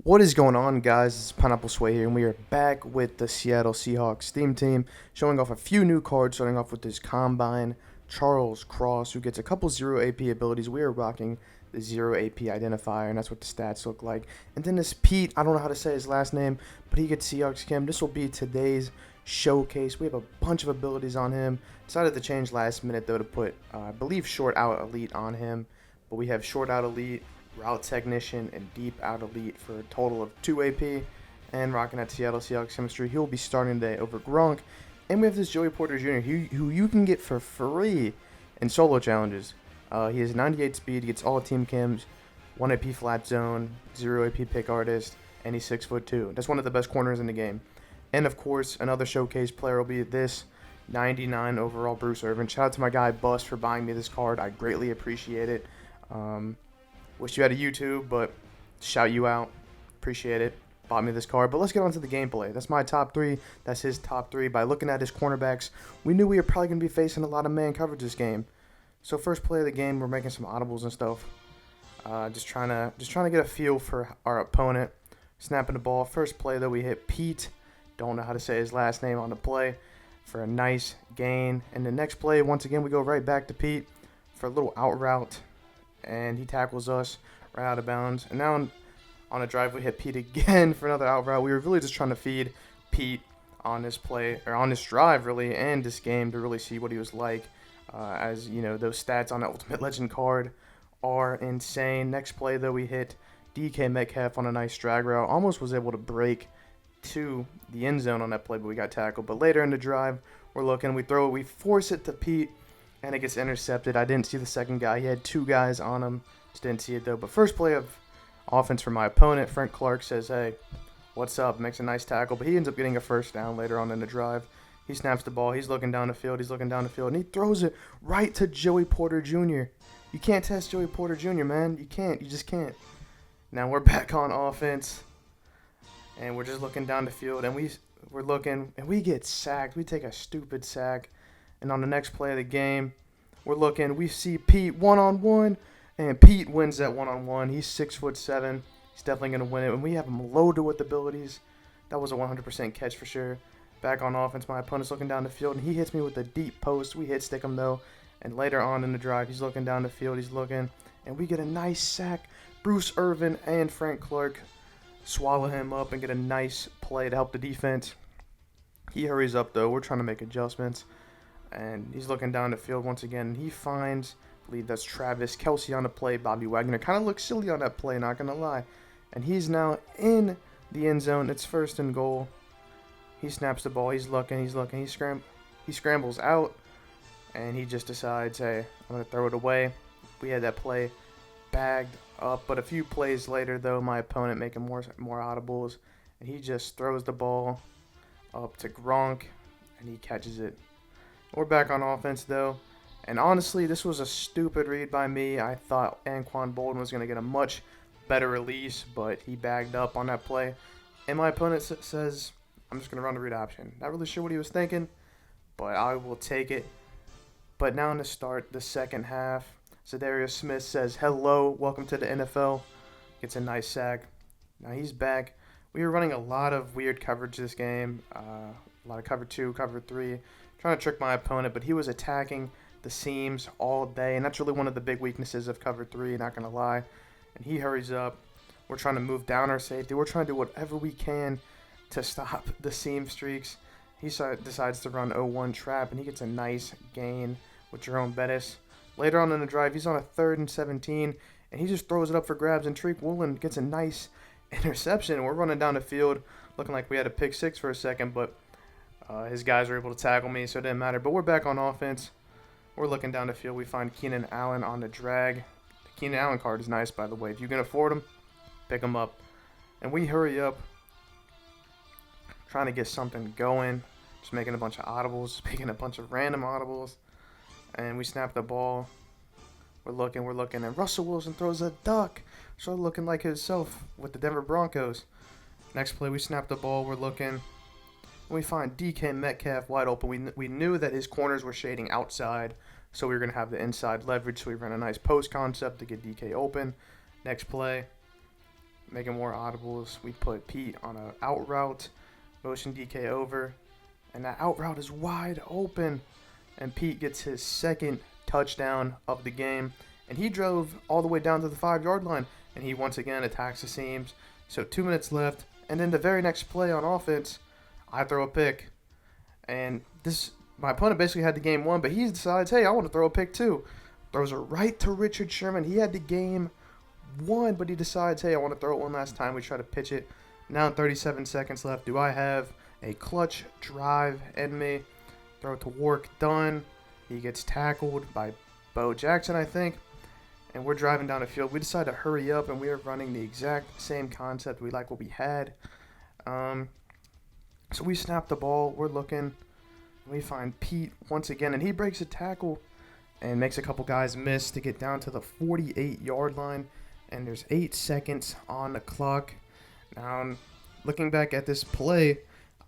What is going on, guys? It's Pineapple Sway here, and we are back with the Seattle Seahawks theme team, showing off a few new cards, starting off with this Combine, Charles Cross, who gets a couple 0 AP abilities. We are rocking the 0 AP identifier, and that's what the stats look like. And then this Pete, I don't know how to say his last name, but he gets Seahawks Chem. This will be today's showcase. We have a bunch of abilities on him. Decided to change last minute, though, to put, I believe, Short Out Elite on him. But we have Short Out Elite, Route Technician, and Deep Out Elite for a total of 2 AP. And rocking at Seattle Seahawks chemistry, he'll be starting today over Gronk. And we have this Joey Porter Jr., who you can get for free in solo challenges. He has 98 speed, gets all team chems, 1 AP flat zone, 0 AP pick artist, and he's 6'2". That's one of the best corners in the game. And of course, another showcase player will be this 99 overall Bruce Irvin. Shout out to my guy Bust for buying me this card. I greatly appreciate it. Wish you had a YouTube, but shout you out. Appreciate it. Bought me this card. But let's get on to the gameplay. That's my top 3. That's his top 3. By looking at his cornerbacks, we knew we were probably going to be facing a lot of man coverage this game. So first play of the game, we're making some audibles and stuff. Just trying to get a feel for our opponent. Snapping the ball. First play, though, we hit Pete. Don't know how to say his last name on the play. For a nice gain. And the next play, once again, we go right back to Pete for a little out route. And he tackles us right out of bounds. And now on a drive, we hit Pete again for another out route. We were really just trying to feed Pete on this play, or on this drive, really, and this game to really see what he was like. As you know, those stats on the Ultimate Legend card are insane. Next play, though, we hit DK Metcalf on a nice drag route. Almost was able to break to the end zone on that play, but we got tackled. But later in the drive, we're looking, we force it to Pete, and it gets intercepted. I didn't see the second guy. He had 2 guys on him. Just didn't see it, though. But first play of offense for my opponent, Frank Clark says, hey, what's up? Makes a nice tackle. But he ends up getting a first down later on in the drive. He snaps the ball. He's looking down the field. And he throws it right to Joey Porter Jr. You can't test Joey Porter Jr., man. You can't. You just can't. Now we're back on offense. And we're just looking down the field. And we're looking. And we get sacked. We take a stupid sack. And on the next play of the game, we're looking. We see Pete one-on-one, and Pete wins that one-on-one. He's 6'7". He's definitely going to win it. And we have him loaded with abilities. That was a 100% catch for sure. Back on offense, my opponent's looking down the field, and he hits me with a deep post. We hit stick him, though. And later on in the drive, he's looking down the field. He's looking, and we get a nice sack. Bruce Irvin and Frank Clark swallow him up and get a nice play to help the defense. He hurries up, though. We're trying to make adjustments. And he's looking down the field once again. And he finds, I believe that's Travis Kelce on the play. Bobby Wagner kind of looks silly on that play, not going to lie. And he's now in the end zone. It's 1st and goal. He snaps the ball. He's looking. He scrambles out. And he just decides, hey, I'm going to throw it away. We had that play bagged up. But a few plays later, though, my opponent making more audibles. And he just throws the ball up to Gronk. And he catches it. We're back on offense, though. And honestly, this was a stupid read by me. I thought Anquan Bolden was going to get a much better release, but he bagged up on that play. And my opponent says, I'm just going to run the read option. Not really sure what he was thinking, but I will take it. But now to start the second half, Zadarius Smith says, hello, welcome to the NFL. Gets a nice sack. Now he's back. We were running a lot of weird coverage this game. A lot of cover 2, cover 3. Trying to trick my opponent, but he was attacking the seams all day, and that's really one of the big weaknesses of cover 3, not going to lie. And he hurries up. We're trying to move down our safety. We're trying to do whatever we can to stop the seam streaks. He decides to run 0-1 trap, and he gets a nice gain with Jerome Bettis. Later on in the drive, he's on a 3rd and 17, and he just throws it up for grabs, and Tariq Woolen gets a nice interception. And we're running down the field looking like we had a pick 6 for a second, but his guys were able to tackle me, so it didn't matter. But we're back on offense. We're looking down the field. We find Keenan Allen on the drag. The Keenan Allen card is nice, by the way. If you can afford him, pick him up. And we hurry up, trying to get something going. Just making a bunch of audibles, making a bunch of random audibles. And we snap the ball. We're looking. And Russell Wilson throws a duck. Started looking like himself with the Denver Broncos. Next play, we snap the ball. We're looking. We find DK Metcalf wide open. We knew that his corners were shading outside, so we were going to have the inside leverage. So we ran a nice post concept to get DK open. Next play, making more audibles. We put Pete on an out route, motion DK over, and that out route is wide open. And Pete gets his second touchdown of the game. And he drove all the way down to the 5-yard line. And he once again attacks the seams. So 2 minutes left. And then the very next play on offense, I throw a pick. And my opponent basically had the game won, but he decides, hey, I want to throw a pick too. Throws it right to Richard Sherman. He had the game won, but he decides, hey, I want to throw it one last time. We try to pitch it. Now 37 seconds left. Do I have a clutch drive in me? Throw it to Work. Done. He gets tackled by Bo Jackson, I think. And we're driving down the field. We decide to hurry up, and we are running the exact same concept. We like what we had. So we snap the ball. We're looking. We find Pete once again, and he breaks a tackle and makes a couple guys miss to get down to the 48-yard line. And there's 8 seconds on the clock. Now, looking back at this play,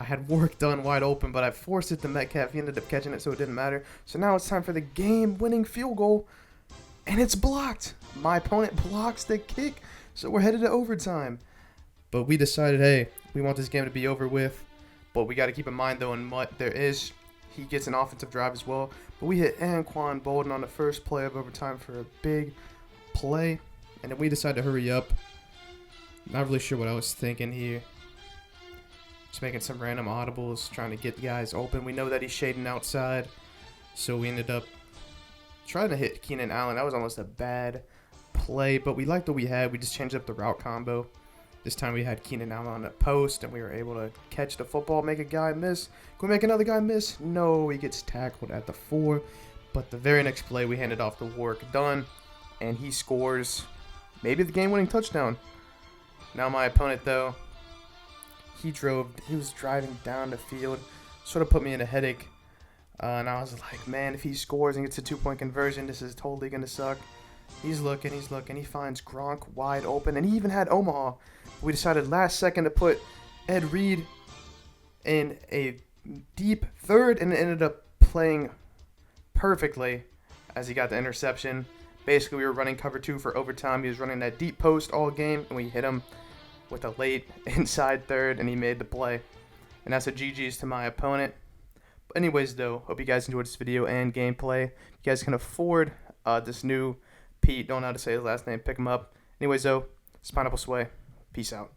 I had Work done wide open, but I forced it to Metcalf. He ended up catching it, so it didn't matter. So now it's time for the game-winning field goal, and it's blocked. My opponent blocks the kick, so we're headed to overtime. But we decided, hey, we want this game to be over with. But we got to keep in mind, though, in what there is, he gets an offensive drive as well. But we hit Anquan Bolden on the first play of overtime for a big play. And then we decided to hurry up. Not really sure what I was thinking here. Just making some random audibles, trying to get guys open. We know that he's shading outside. So we ended up trying to hit Keenan Allen. That was almost a bad play. But we liked what we had. We just changed up the route combo. This time we had Keenan Allen on the post, and we were able to catch the football, make a guy miss. Can we make another guy miss? No, he gets tackled at the 4. But the very next play, we handed off the Work. Done, and he scores maybe the game-winning touchdown. Now my opponent, though, he was driving down the field, sort of put me in a headache. And I was like, man, if he scores and gets a 2-point conversion, this is totally going to suck. He's looking. He finds Gronk wide open, and he even had Omaha. We decided last second to put Ed Reed in a deep third, and it ended up playing perfectly as he got the interception. Basically, we were running cover 2 for overtime. He was running that deep post all game, and we hit him with a late inside third, and he made the play. And that's a GG's to my opponent. But anyways, though, hope you guys enjoyed this video and gameplay. If you guys can afford this new Pete, don't know how to say his last name, pick him up. Anyways, though, it's Pineapple Sway. Peace out.